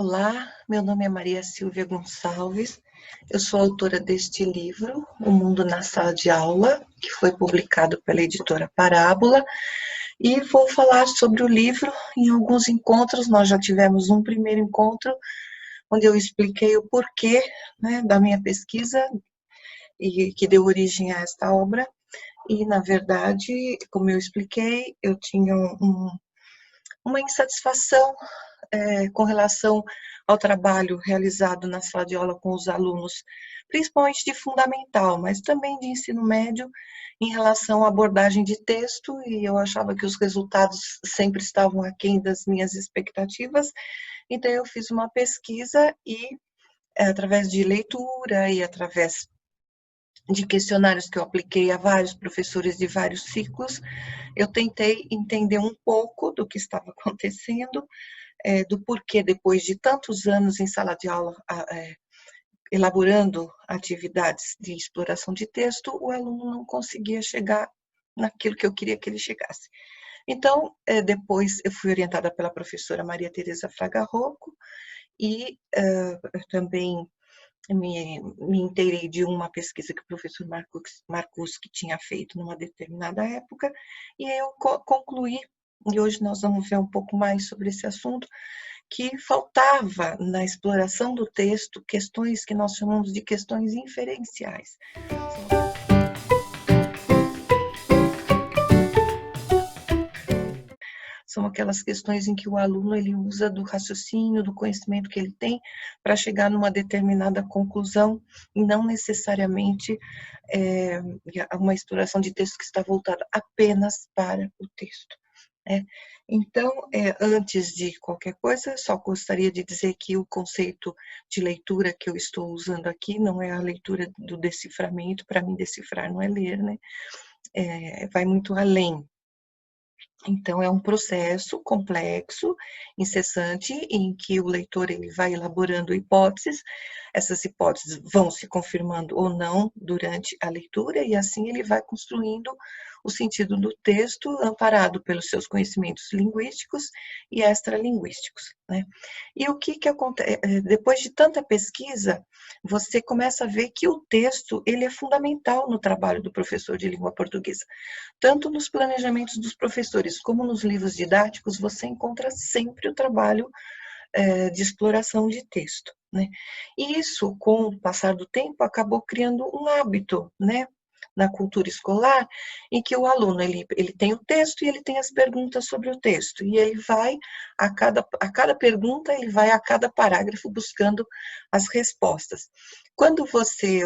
Olá, meu nome é Maria Silvia Gonçalves, eu sou autora deste livro, O Mundo na Sala de Aula, que foi publicado pela editora Parábola, e vou falar sobre o livro em alguns encontros. Nós já tivemos um primeiro encontro, onde eu expliquei o porquê, né, da minha pesquisa, e que deu origem a esta obra, e na verdade, como eu expliquei, eu tinha uma insatisfação com relação ao trabalho realizado na sala de aula com os alunos, principalmente de fundamental, mas também de ensino médio, em relação à abordagem de texto, e eu achava que os resultados sempre estavam aquém das minhas expectativas, então eu fiz uma pesquisa e, através de leitura e através de questionários que eu apliquei a vários professores de vários ciclos, eu tentei entender um pouco do que estava acontecendo, do porquê, depois de tantos anos em sala de aula, elaborando atividades de exploração de texto, o aluno não conseguia chegar naquilo que eu queria que ele chegasse. Então, depois eu fui orientada pela professora Maria Tereza Fraga Rocco e também me inteirei de uma pesquisa que o professor Marcuski tinha feito numa determinada época, e aí eu concluí, e hoje nós vamos ver um pouco mais sobre esse assunto, que faltava na exploração do texto questões que nós chamamos de questões inferenciais. São aquelas questões em que o aluno ele usa do raciocínio, do conhecimento que ele tem para chegar numa determinada conclusão e não necessariamente uma exploração de texto que está voltada apenas para o texto. Então, antes de qualquer coisa, só gostaria de dizer que o conceito de leitura que eu estou usando aqui não é a leitura do deciframento. Para mim, decifrar não é ler, né? Vai muito além. Então, é um processo complexo, incessante, em que o leitor ele vai elaborando hipóteses, essas hipóteses vão se confirmando ou não durante a leitura, e assim ele vai construindo o sentido do texto, amparado pelos seus conhecimentos linguísticos e extralinguísticos, né? E o que acontece? Depois de tanta pesquisa, você começa a ver que o texto ele é fundamental no trabalho do professor de língua portuguesa. Tanto nos planejamentos dos professores como nos livros didáticos, você encontra sempre o trabalho de exploração de texto, né? E isso, com o passar do tempo, acabou criando um hábito, né, na cultura escolar, em que o aluno ele tem o texto e ele tem as perguntas sobre o texto, e ele vai, a cada pergunta, ele vai a cada parágrafo buscando as respostas. Quando você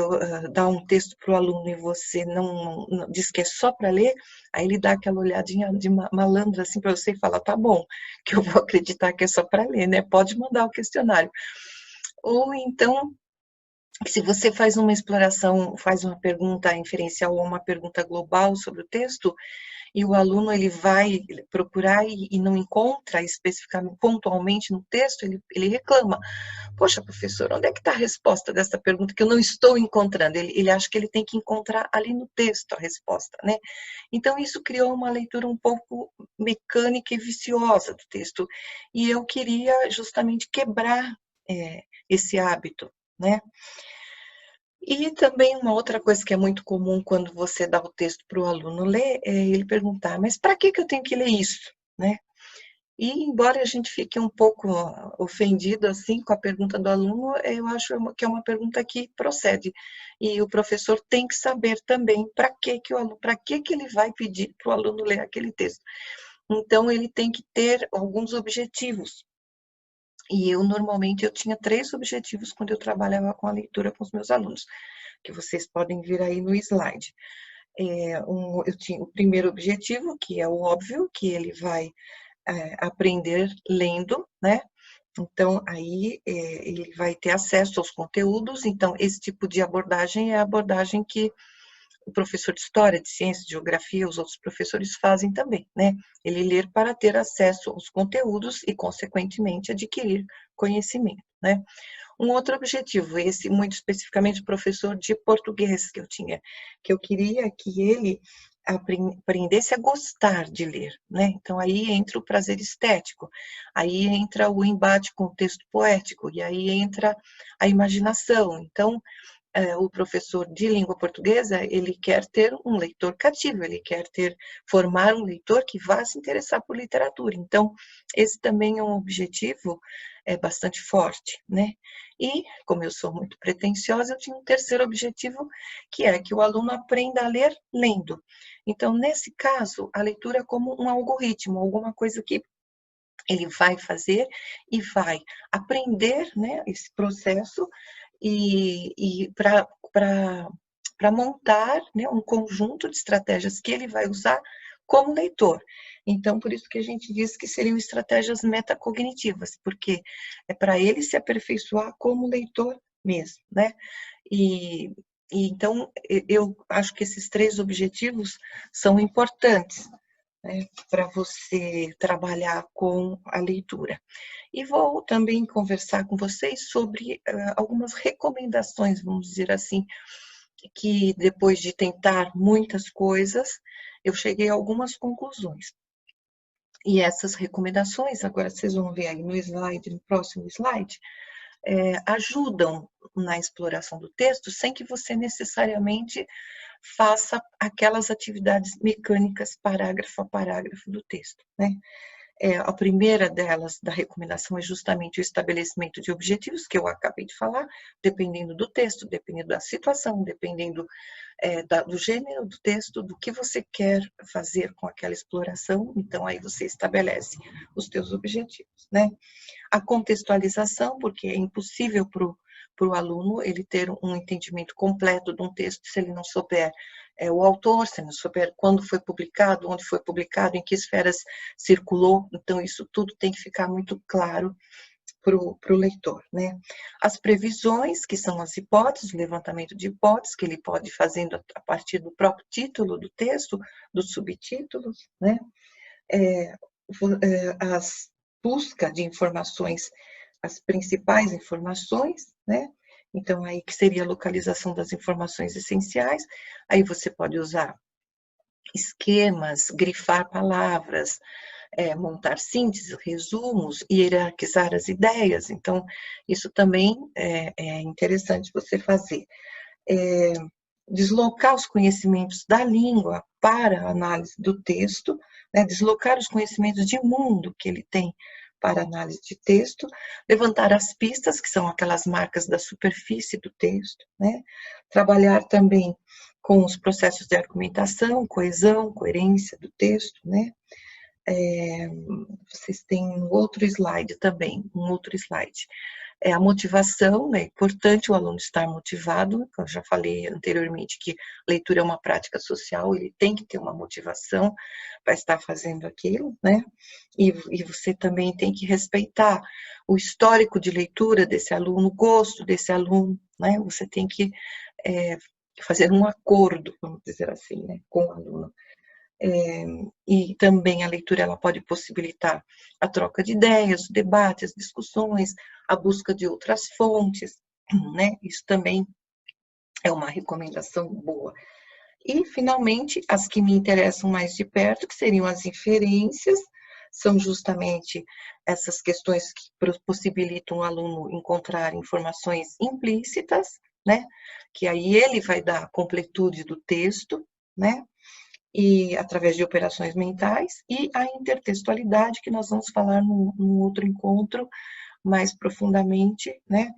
dá um texto para o aluno e você não diz que é só para ler, aí ele dá aquela olhadinha de malandra assim para você e fala, tá bom, que eu vou acreditar que é só para ler, né? Pode mandar o questionário. Ou então, se você faz uma exploração, faz uma pergunta inferencial ou uma pergunta global sobre o texto, e o aluno ele vai procurar e não encontra especificamente, pontualmente no texto, ele reclama. Poxa, professor, onde é que está a resposta dessa pergunta que eu não estou encontrando? Ele acha que ele tem que encontrar ali no texto a resposta, né? Então, isso criou uma leitura um pouco mecânica e viciosa do texto. E eu queria justamente quebrar esse hábito, né? E também uma outra coisa que é muito comum quando você dá o texto para o aluno ler, é ele perguntar, mas para que eu tenho que ler isso, né? E embora a gente fique um pouco ofendido assim com a pergunta do aluno, eu acho que é uma pergunta que procede. E o professor tem que saber também para que ele vai pedir para o aluno ler aquele texto. Então ele tem que ter alguns objetivos. E normalmente eu tinha 3 objetivos quando eu trabalhava com a leitura com os meus alunos, que vocês podem ver aí no slide. Eu tinha o primeiro objetivo, que é o óbvio, que ele vai aprender lendo, né? Então, aí ele vai ter acesso aos conteúdos. Então, esse tipo de abordagem é a abordagem que o professor de história, de ciência, de geografia, os outros professores fazem também, né? Ele ler para ter acesso aos conteúdos e, consequentemente, adquirir conhecimento, né? Um outro objetivo, esse muito especificamente o professor de português que eu tinha, que eu queria que ele aprendesse a gostar de ler, né? Então aí entra o prazer estético, aí entra o embate com o texto poético, e aí entra a imaginação. Então, o professor de língua portuguesa, ele quer ter um leitor cativo, ele quer formar um leitor que vá se interessar por literatura. Então, esse também é um objetivo bastante forte, né? E, como eu sou muito pretensiosa, eu tinha um terceiro objetivo, que é que o aluno aprenda a ler lendo. Então, nesse caso, a leitura é como um algoritmo, alguma coisa que ele vai fazer e vai aprender, né, esse processo e para montar, né, um conjunto de estratégias que ele vai usar como leitor. Então, por isso que a gente diz que seriam estratégias metacognitivas, porque é para ele se aperfeiçoar como leitor mesmo, né? E, então, eu acho que esses três objetivos são importantes, né, para você trabalhar com a leitura. E vou também conversar com vocês sobre algumas recomendações, vamos dizer assim, que depois de tentar muitas coisas, eu cheguei a algumas conclusões. E essas recomendações, agora vocês vão ver aí no slide, no próximo slide, ajudam na exploração do texto sem que você necessariamente faça aquelas atividades mecânicas parágrafo a parágrafo do texto, né? A primeira delas, da recomendação, é justamente o estabelecimento de objetivos, que eu acabei de falar, dependendo do texto, dependendo da situação, dependendo do gênero do texto, do que você quer fazer com aquela exploração, então aí você estabelece os teus objetivos, né? A contextualização, porque é impossível para o aluno ele ter um entendimento completo de um texto se ele não souber o autor, se não souber quando foi publicado, onde foi publicado, em que esferas circulou. Então, isso tudo tem que ficar muito claro para o leitor, né? As previsões, que são as hipóteses, o levantamento de hipóteses, que ele pode ir fazendo a partir do próprio título do texto, dos subtítulos, né? As busca de informações, as principais informações, né? Então, aí que seria a localização das informações essenciais, aí você pode usar esquemas, grifar palavras, montar sínteses, resumos, hierarquizar as ideias. Então, isso também é interessante você fazer. Deslocar os conhecimentos da língua para a análise do texto, né? Deslocar os conhecimentos de mundo que ele tem para análise de texto, levantar as pistas, que são aquelas marcas da superfície do texto, né? Trabalhar também com os processos de argumentação, coesão, coerência do texto, né? Vocês têm um outro slide também, um outro slide. A motivação, é importante o aluno estar motivado, eu já falei anteriormente que leitura é uma prática social, ele tem que ter uma motivação para estar fazendo aquilo, né? E você também tem que respeitar o histórico de leitura desse aluno, o gosto desse aluno, né? Você tem que fazer um acordo, vamos dizer assim, né, com o aluno. E também a leitura ela pode possibilitar a troca de ideias, o debate, as discussões, a busca de outras fontes, né? Isso também é uma recomendação boa. E, finalmente, as que me interessam mais de perto, que seriam as inferências, são justamente essas questões que possibilitam o aluno encontrar informações implícitas, né? Que aí ele vai dar a completude do texto, né? E através de operações mentais, e a intertextualidade, que nós vamos falar num outro encontro mais profundamente, né?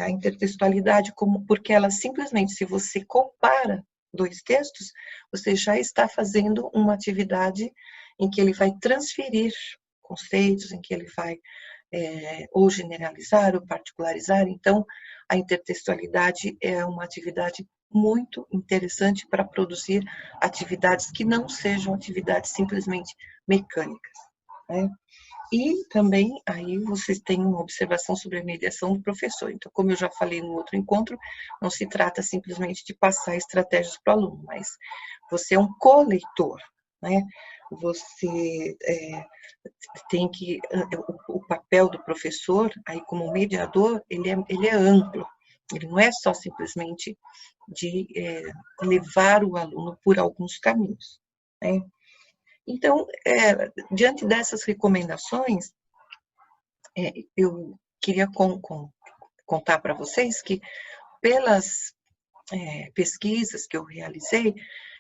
A intertextualidade, porque ela simplesmente, se você compara dois textos, você já está fazendo uma atividade em que ele vai transferir conceitos, em que ele vai ou generalizar ou particularizar. Então, a intertextualidade é uma atividade muito interessante para produzir atividades que não sejam atividades simplesmente mecânicas, né? E também aí vocês têm uma observação sobre a mediação do professor. Então, como eu já falei no outro encontro, não se trata simplesmente de passar estratégias para o aluno, mas você é um coleitor, né? Você tem que o papel do professor aí como mediador ele é amplo, Ele não é só simplesmente de levar o aluno por alguns caminhos, né? Então, diante dessas recomendações, eu queria contar para vocês que, pelas pesquisas que eu realizei,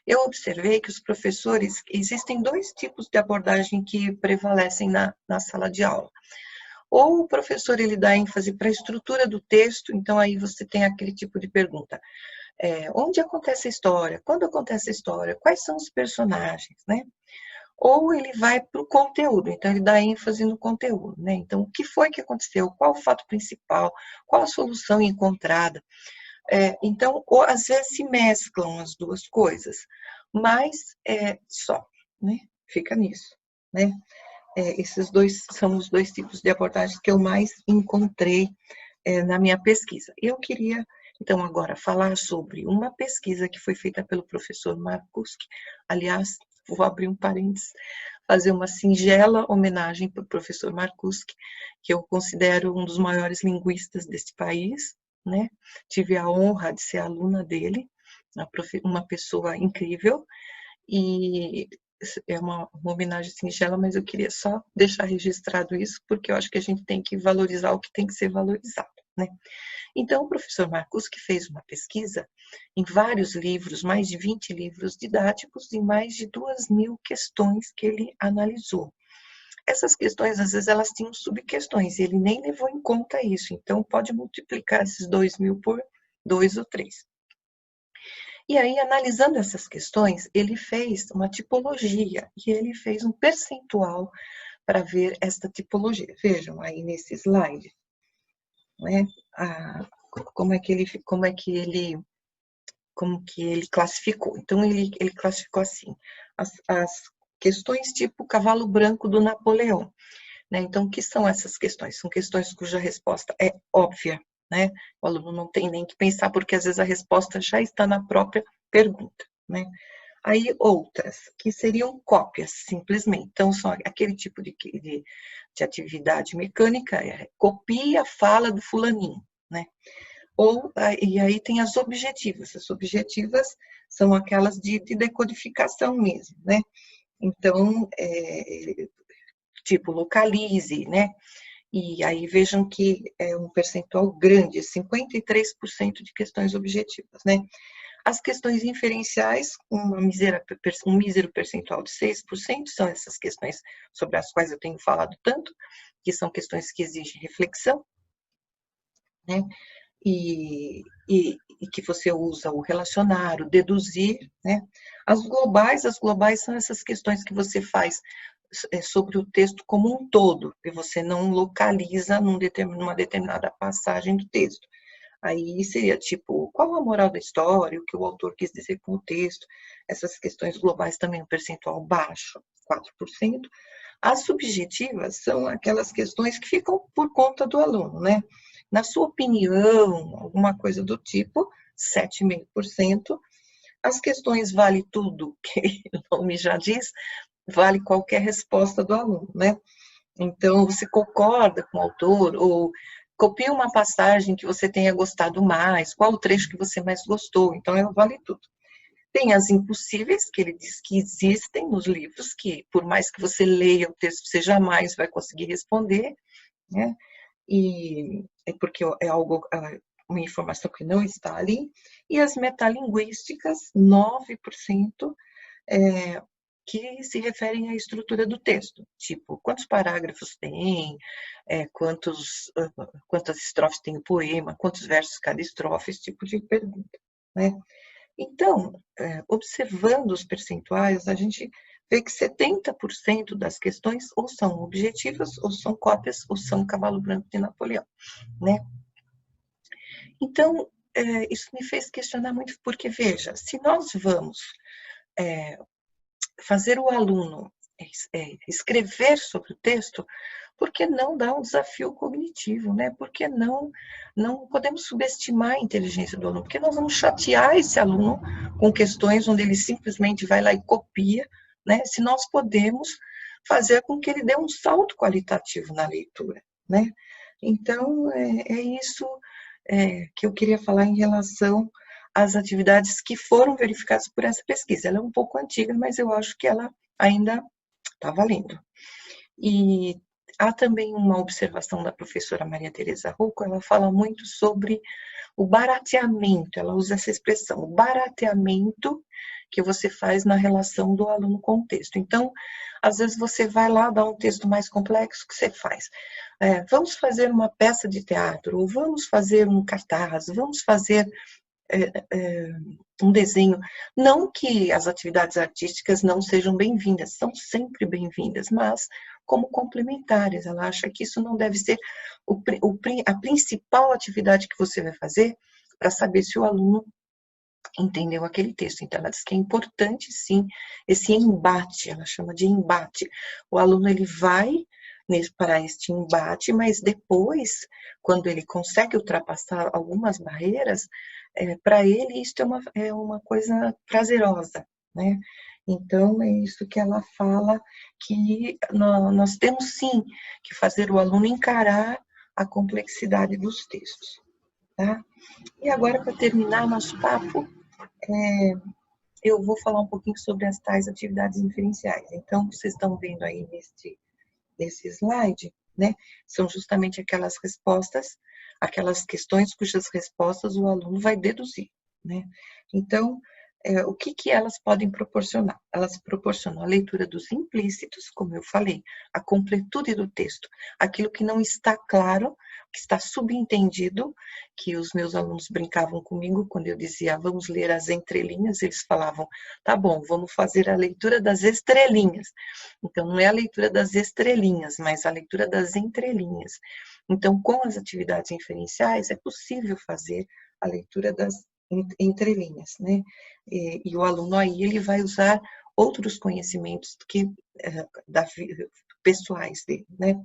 eu observei que os professores, existem dois tipos de abordagem que prevalecem na sala de aula. Ou o professor ele dá ênfase para a estrutura do texto, então aí você tem aquele tipo de pergunta. Onde acontece a história? Quando acontece a história? Quais são os personagens, né? Ou ele vai para o conteúdo, então ele dá ênfase no conteúdo, né? Então, o que foi que aconteceu? Qual o fato principal? Qual a solução encontrada? Então, às vezes se mesclam as duas coisas, mas só, né? Fica nisso, né? Esses dois são os dois tipos de abordagens que eu mais encontrei na minha pesquisa. Eu queria, então, agora falar sobre uma pesquisa que foi feita pelo professor Marcuski. Aliás, vou abrir um parênteses, fazer uma singela homenagem para o professor Marcuski, que eu considero um dos maiores linguistas deste país, né? Tive a honra de ser aluna dele, uma pessoa incrível, e é uma homenagem singela, mas eu queria só deixar registrado isso, porque eu acho que a gente tem que valorizar o que tem que ser valorizado, né? Então, o professor Marcuski fez uma pesquisa em vários livros, mais de 20 livros didáticos e mais de 2.000 questões que ele analisou. Essas questões, às vezes, elas tinham subquestões, e ele nem levou em conta isso, então pode multiplicar esses 2.000 por 2 ou 3. E aí, analisando essas questões, ele fez uma tipologia, e ele fez um percentual para ver esta tipologia. Vejam aí nesse slide, né? Como que ele classificou. Então, ele classificou assim, as questões tipo cavalo branco do Napoleão, né? Então, o que são essas questões? São questões cuja resposta é óbvia, né? O aluno não tem nem que pensar, porque às vezes a resposta já está na própria pergunta, né? Aí outras, que seriam cópias, simplesmente. Então, são aquele tipo de atividade mecânica, copia a fala do fulaninho, né? E aí tem as objetivas. As objetivas são aquelas de decodificação mesmo, né? Então, tipo, localize, né? E aí vejam que é um percentual grande, 53% de questões objetivas, né? As questões inferenciais, um mísero percentual de 6%, são essas questões sobre as quais eu tenho falado tanto, que são questões que exigem reflexão, né? E que você usa o relacionar, o deduzir, né? As globais são essas questões que você faz sobre o texto como um todo, que você não localiza numa determinada passagem do texto. Aí seria tipo, qual a moral da história, o que o autor quis dizer com o texto, essas questões globais também, um percentual baixo, 4%. As subjetivas são aquelas questões que ficam por conta do aluno, né? Na sua opinião, alguma coisa do tipo, 7,5%. As questões vale tudo, que o nome já diz, vale qualquer resposta do aluno, né? Então, você concorda com o autor, ou copia uma passagem que você tenha gostado mais, qual o trecho que você mais gostou, então vale tudo. Tem as impossíveis, que ele diz que existem nos livros, que por mais que você leia o texto, você jamais vai conseguir responder, né? E é porque é algo, uma informação que não está ali. E as metalinguísticas, 9%, que se referem à estrutura do texto, tipo, quantos parágrafos tem, quantas estrofes tem o poema, quantos versos cada estrofe, esse tipo de pergunta, né? Então, observando os percentuais, a gente vê que 70% das questões ou são objetivas, ou são cópias, ou são cavalo branco de Napoleão, né? Então, isso me fez questionar muito, porque, veja, se nós vamos fazer o aluno escrever sobre o texto, por que não dar um desafio cognitivo, né? Por que não podemos subestimar a inteligência do aluno? Porque nós vamos chatear esse aluno com questões onde ele simplesmente vai lá e copia, né? Se nós podemos fazer com que ele dê um salto qualitativo na leitura, né? Então, é isso que eu queria falar em relação às atividades que foram verificadas por essa pesquisa. Ela é um pouco antiga, mas eu acho que ela ainda está valendo. E há também uma observação da professora Maria Tereza Rucco, ela fala muito sobre o barateamento, ela usa essa expressão, o barateamento que você faz na relação do aluno com o texto. Então, às vezes você vai lá dar um texto mais complexo, o que você faz? Vamos fazer uma peça de teatro, ou vamos fazer um cartaz, vamos fazer um desenho. Não que as atividades artísticas não sejam bem-vindas, são sempre bem-vindas, mas como complementares. Ela acha que isso não deve ser a principal atividade que você vai fazer para saber se o aluno entendeu aquele texto. Então, ela diz que é importante, sim, esse embate, ela chama de embate. O aluno, ele vai para este embate, mas depois, quando ele consegue ultrapassar algumas barreiras, para ele isso é uma coisa prazerosa, né? Então, é isso que ela fala, que nós temos, sim, que fazer o aluno encarar a complexidade dos textos, tá? E agora, para terminar nosso papo, eu vou falar um pouquinho sobre as tais atividades inferenciais. Então, vocês estão vendo aí nesse slide, né? São justamente aquelas respostas, aquelas questões cujas respostas o aluno vai deduzir, né? Então, o que elas podem proporcionar? Elas proporcionam a leitura dos implícitos, como eu falei, a completude do texto, aquilo que não está claro, que está subentendido, que os meus alunos brincavam comigo quando eu dizia, vamos ler as entrelinhas, eles falavam, tá bom, vamos fazer a leitura das estrelinhas. Então, não é a leitura das estrelinhas, mas a leitura das entrelinhas. Então, com as atividades inferenciais, é possível fazer a leitura das entrelinhas, né? E o aluno aí, ele vai usar outros conhecimentos pessoais dele, né?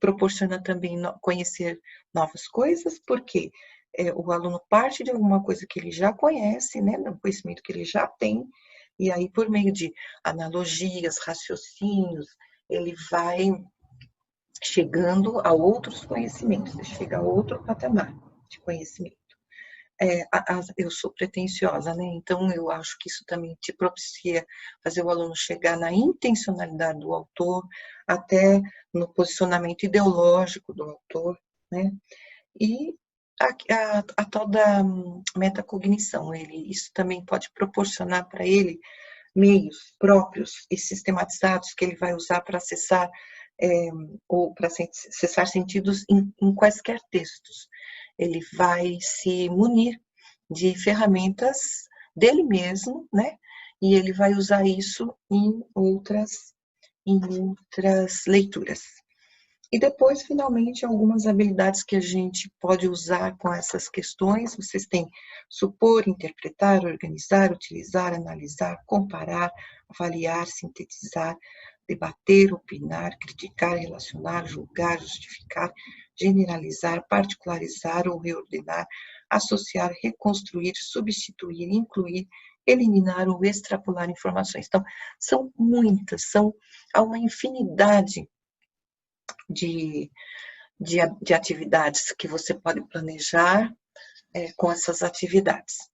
Proporciona também conhecer novas coisas, porque o aluno parte de alguma coisa que ele já conhece, né? Um conhecimento que ele já tem, e aí, por meio de analogias, raciocínios, ele vai chegando a outros conhecimentos, chega a outro patamar de conhecimento. Eu sou pretensiosa, né? Então eu acho que isso também te propicia fazer o aluno chegar na intencionalidade do autor, até no posicionamento ideológico do autor, né? E a tal da metacognição, isso também pode proporcionar para ele meios próprios e sistematizados que ele vai usar para acessar ou para acessar sentidos em quaisquer textos. Ele vai se munir de ferramentas dele mesmo, né? E ele vai usar isso em outras leituras. E depois, finalmente, algumas habilidades que a gente pode usar com essas questões. Vocês têm supor, interpretar, organizar, utilizar, analisar, comparar, avaliar, sintetizar, debater, opinar, criticar, relacionar, julgar, justificar, generalizar, particularizar ou reordenar, associar, reconstruir, substituir, incluir, eliminar ou extrapolar informações. Então, são muitas, há uma infinidade de atividades que você pode planejar com essas atividades.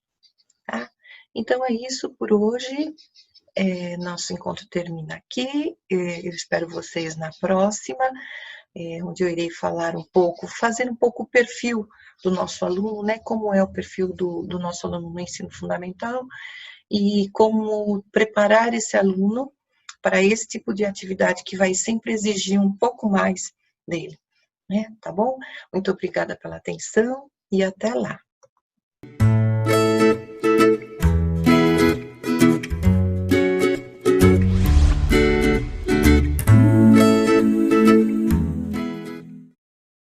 Tá? Então, é isso por hoje. Nosso encontro termina aqui. Eu espero vocês na próxima, onde eu irei falar um pouco, fazer um pouco o perfil do nosso aluno, né? Como é o perfil do nosso aluno no ensino fundamental e como preparar esse aluno para esse tipo de atividade que vai sempre exigir um pouco mais dele, né? Tá bom? Muito obrigada pela atenção e até lá.